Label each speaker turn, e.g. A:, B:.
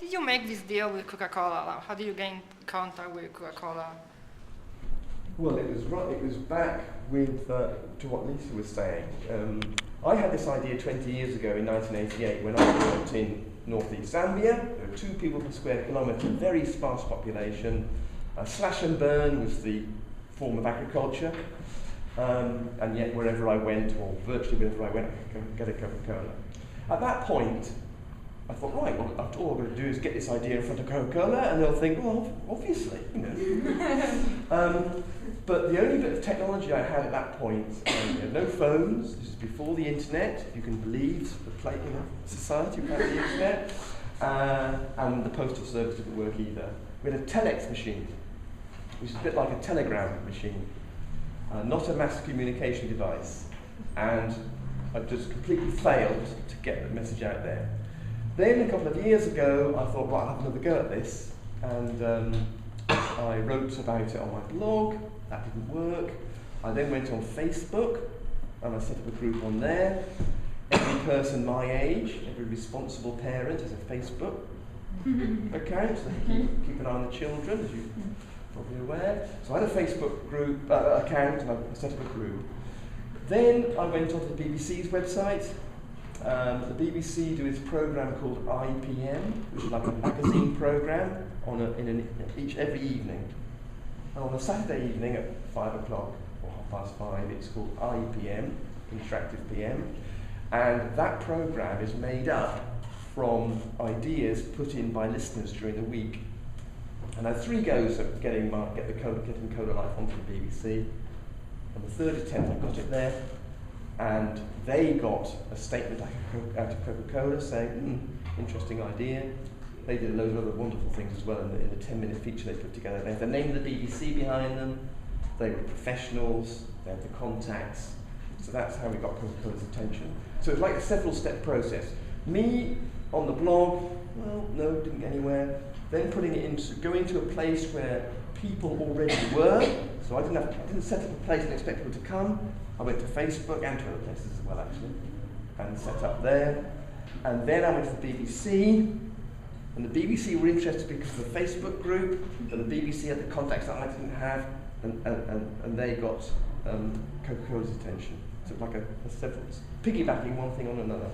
A: Did you make this deal with Coca-Cola? How did you gain contact with Coca-Cola?
B: Well, it was back with to what Lisa was saying. I had this idea 20 years ago in 1988 when I worked in northeast Zambia. There were 2 people per square kilometre, very sparse population. Slash and burn was the form of agriculture, and yet wherever I went, or virtually wherever I went, I could get a Coca-Cola. At that point, I thought, right, well, after all I'm going to do is get this idea in front of Coca-Cola, and they'll think, well, obviously, you know. But the only bit of technology I had at that point, we had no phones. This is before the internet, if you can believe the society without the internet, and the postal service didn't work either. We had a telex machine, which is a bit like a telegram machine, not a mass communication device, and I just completely failed to get the message out there. Then a couple of years ago, I thought, right, I'll have another go at this, and I wrote about it on my blog. That didn't work. I then went on Facebook, and I set up a group on there. Every person my age, every responsible parent has a Facebook account, so they keep an eye on the children, as you're probably aware. So I had a Facebook group account, and I set up a group. Then I went onto the BBC's website. The BBC do this programme called IPM, which is like a magazine programme every evening. And on a Saturday evening at 5 o'clock or 5:30, it's called IPM, Interactive PM, and that programme is made up from ideas put in by listeners during the week. And I had 3 goes at getting ColaLife onto the BBC. On the 3rd attempt, I got it there, and they got a statement out of Coca-Cola saying, interesting idea. They did a load of other wonderful things as well in the 10-minute feature they put together. They had the name of the BBC behind them, they were professionals, they had the contacts, so that's how we got Coca-Cola's attention. So it's like a several-step process. Me, on the blog, well, no, didn't get anywhere. Then going to a place where people already were, so I didn't set up a place and expect people to come. I went to Facebook and to other places as well, actually, and set up there. And then I went to the BBC, and the BBC were interested because of the Facebook group, and the BBC had the contacts that I didn't have, and they got Coca-Cola's attention. So it was like a several, piggybacking one thing on another.